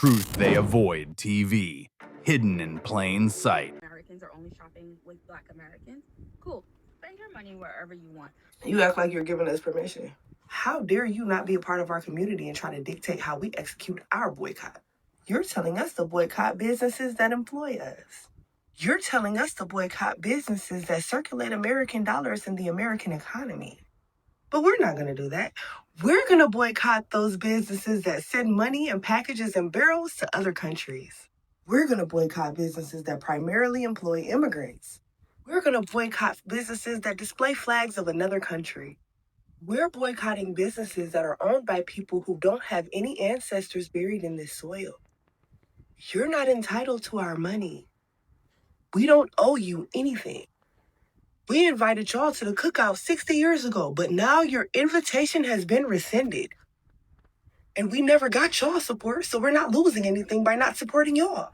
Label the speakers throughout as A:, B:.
A: truth they avoid TV, hidden in plain sight.
B: Americans are only shopping with Black Americans. Cool. Spend your money wherever you want.
C: You act like you're giving us permission. How dare you not be a part of our community and try to dictate how we execute our boycott? You're telling us to boycott businesses that employ us. You're telling us to boycott businesses that circulate American dollars in the American economy. But we're not going to do that. We're going to boycott those businesses that send money and packages and barrels to other countries. We're going to boycott businesses that primarily employ immigrants. We're going to boycott businesses that display flags of another country. We're boycotting businesses that are owned by people who don't have any ancestors buried in this soil. You're not entitled to our money. We don't owe you anything. We invited y'all to the cookout 60 years ago, but now your invitation has been rescinded. And we never got y'all support, so we're not losing anything by not supporting y'all.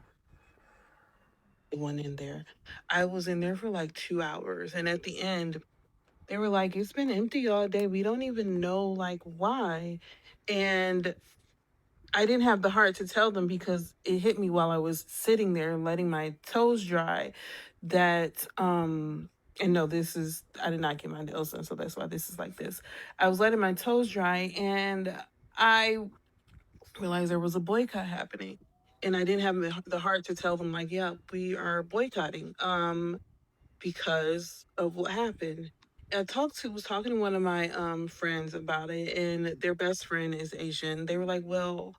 D: One in there. I was in there for like 2 hours, and at the end, they were like, "It's been empty all day. We don't even know like why." And I didn't have the heart to tell them because it hit me while I was sitting there letting my toes dry that and no, this is I did not get my nails done, so that's why this is like this. I was letting my toes dry and I realized there was a boycott happening. And I didn't have the heart to tell them like, yeah, we are boycotting because of what happened. Was talking to one of my friends about it, and their best friend is Asian. They were like, well,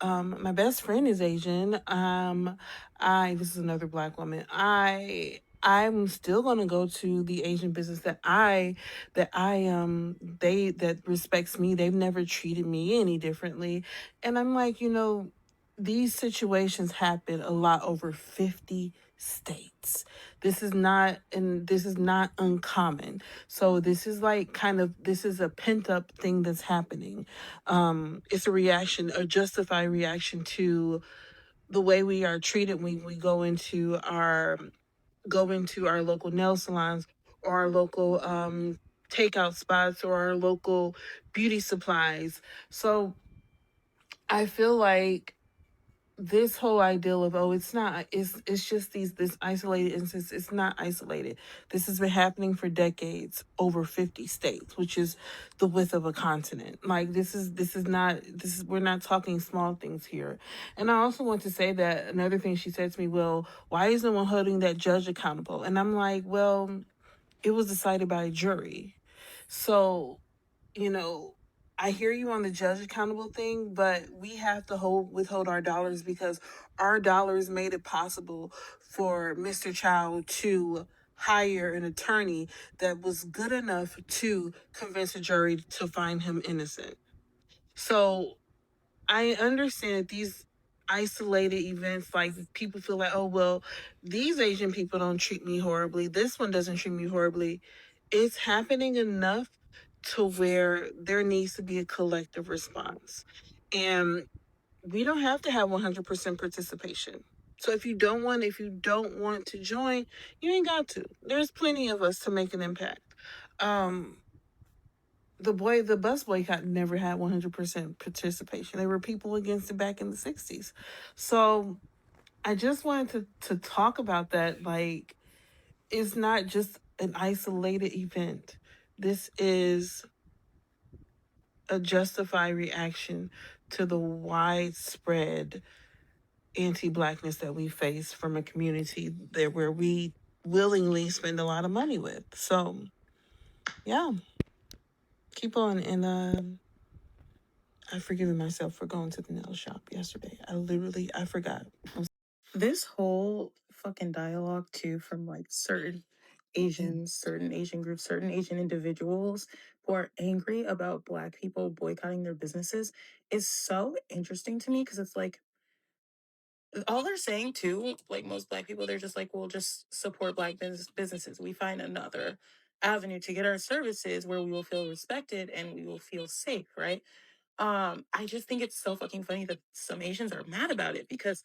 D: my best friend is Asian. This is another Black woman. I'm still gonna go to the Asian business that respects me. They've never treated me any differently. And I'm like, these situations happen a lot over 50 states. This is not uncommon. So this is like this is a pent up thing that's happening. It's a justified reaction to the way we are treated when we go into our local nail salons or our local takeout spots or our local beauty supplies. So I feel like this whole ideal of it's just this isolated instance. It's not isolated. This has been happening for decades over 50 states, which is the width of a continent. Like we're not talking small things here. And I also want to say that another thing she said to me, well, why isn't one holding that judge accountable? And I'm like, well, it was decided by a jury. So, you know, I hear you on the judge accountable thing, but we have to withhold our dollars because our dollars made it possible for Mr. Child to hire an attorney that was good enough to convince a jury to find him innocent. So I understand that these isolated events, like people feel like, oh, well, these Asian people don't treat me horribly. This one doesn't treat me horribly. It's happening enough to where there needs to be a collective response. And we don't have to have 100% participation. So if you don't want to join, you ain't got to. There's plenty of us to make an impact. The bus boycott never had 100% participation. There were people against it back in the 60s. So I just wanted to talk about that. Like, it's not just an isolated event. This is a justified reaction to the widespread anti-Blackness that we face from a community where we willingly spend a lot of money with. So, yeah, keep on. And I've forgiven myself for going to the nail shop yesterday. I forgot.
E: This whole fucking dialogue too from like certain Asians, certain Asian groups, certain Asian individuals who are angry about Black people boycotting their businesses is so interesting to me because it's like all they're saying too, like most Black people, they're just like, we'll just support Black businesses. We find another avenue to get our services where we will feel respected and we will feel safe, right? I just think it's so fucking funny that some Asians are mad about it because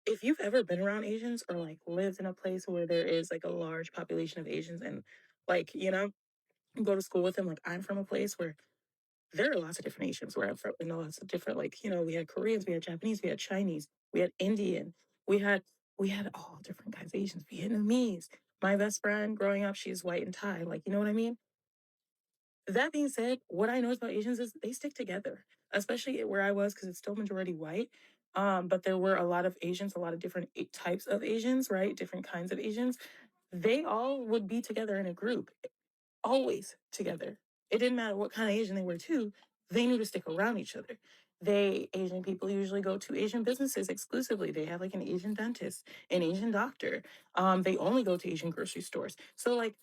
E: if you've ever been around Asians or like lived in a place where there is like a large population of Asians and like, go to school with them, like I'm from a place where there are lots of different Asians where I'm from, and lots of different, like, we had Koreans, we had Japanese, we had Chinese, we had Indian, we had all different kinds of Asians, Vietnamese. My best friend growing up, she's white and Thai. Like, you know what I mean? That being said, what I noticed about Asians is they stick together, especially where I was, because it's still majority white. But there were a lot of Asians, a lot of different types of Asians, right? Different kinds of Asians. They all would be together in a group, always together. It didn't matter what kind of Asian they were, too. They knew to stick around each other. Asian people usually go to Asian businesses exclusively. They have like an Asian dentist, an Asian doctor. They only go to Asian grocery stores. So like,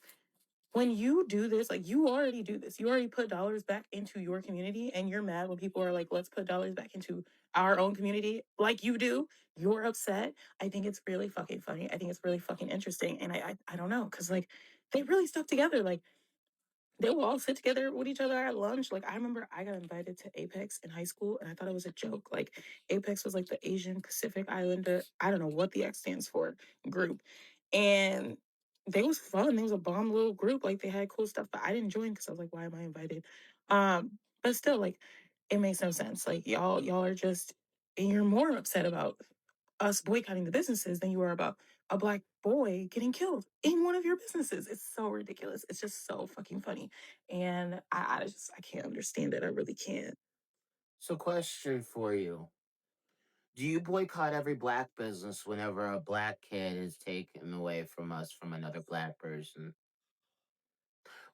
E: when you do this, like, you already do this. You already put dollars back into your community, and you're mad when people are like, let's put dollars back into our own community like you do. You're upset. I think it's really fucking funny. I think it's really fucking interesting. And I don't know, because like they really stuck together. Like, they will all sit together with each other at lunch. Like, I remember I got invited to Apex in high school, and I thought it was a joke. Like, Apex was like the Asian Pacific Islander, I don't know what the X stands for, group. And they was fun. They was a bomb little group. Like, they had cool stuff, but I didn't join because I was like, why am I invited? But still, like, it makes no sense. Like, y'all are just, and you're more upset about us boycotting the businesses than you are about a Black boy getting killed in one of your businesses. It's so ridiculous. It's just so fucking funny. And I can't understand it. I really can't.
F: So, question for you. Do you boycott every Black business whenever a Black kid is taken away from us from another Black person?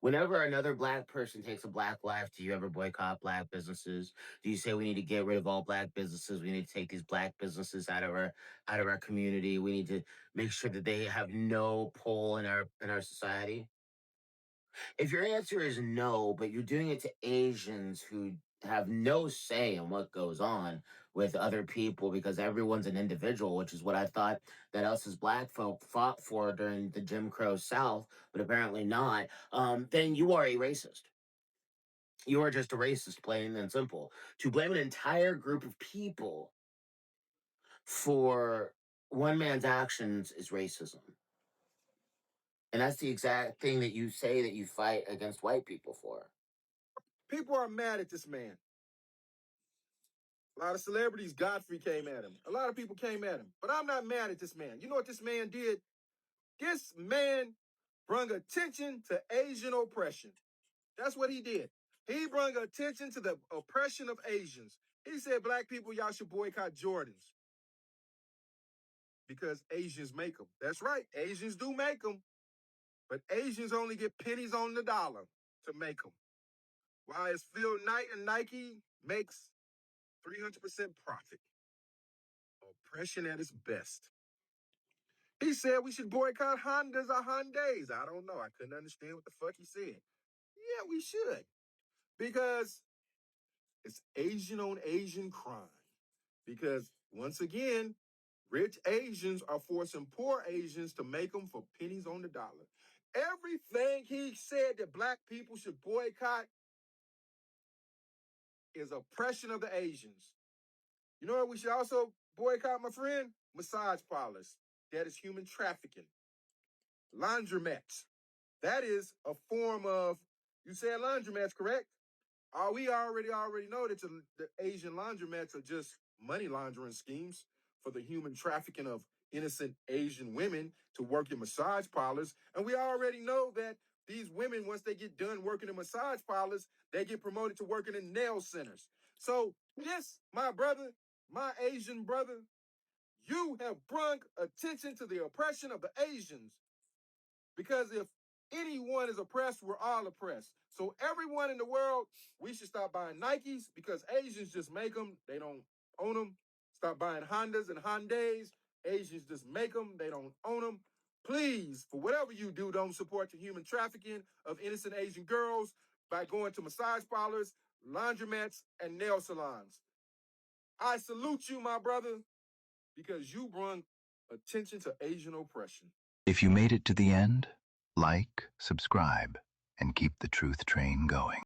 F: Whenever another Black person takes a Black life, do you ever boycott Black businesses? Do you say we need to get rid of all Black businesses? We need to take these Black businesses out of our community. We need to make sure that they have no pull in our society? If your answer is no, but you're doing it to Asians who have no say in what goes on with other people because everyone's an individual, which is what I thought that us as Black folk fought for during the Jim Crow South, but apparently not, then you are a racist. You are just a racist, plain and simple. To blame an entire group of people for one man's actions is racism. And that's the exact thing that you say that you fight against white people for.
G: People are mad at this man. A lot of celebrities, Godfrey came at him. A lot of people came at him. But I'm not mad at this man. You know what this man did? This man brought attention to Asian oppression. That's what he did. He brought attention to the oppression of Asians. He said, Black people, y'all should boycott Jordans. Because Asians make them. That's right. Asians do make them. But Asians only get pennies on the dollar to make them. While it's Phil Knight and Nike makes 300% profit. Oppression at its best. He said we should boycott Hondas or Hyundais. I don't know. I couldn't understand what the fuck he said. Yeah, we should. Because it's Asian on Asian crime. Because once again, rich Asians are forcing poor Asians to make them for pennies on the dollar. Everything he said that Black people should boycott is oppression of the Asians. You know what we should also boycott, my friend? Massage parlors. That is human trafficking. Laundromats. That is a form of, you said laundromats, correct? We already know that the Asian laundromats are just money laundering schemes for the human trafficking of innocent Asian women to work in massage parlors. And we already know that these women, once they get done working in massage parlors, they get promoted to working in nail centers. So yes, my brother, my Asian brother, you have brought attention to the oppression of the Asians. Because if anyone is oppressed, we're all oppressed. So everyone in the world, we should stop buying Nikes because Asians just make them. They don't own them. Stop buying Hondas and Hyundais. Asians just make them. They don't own them. Please, for whatever you do, don't support the human trafficking of innocent Asian girls by going to massage parlors, laundromats, and nail salons. I salute you, my brother, because you brought attention to Asian oppression.
A: If you made it to the end, like, subscribe, and keep the truth train going.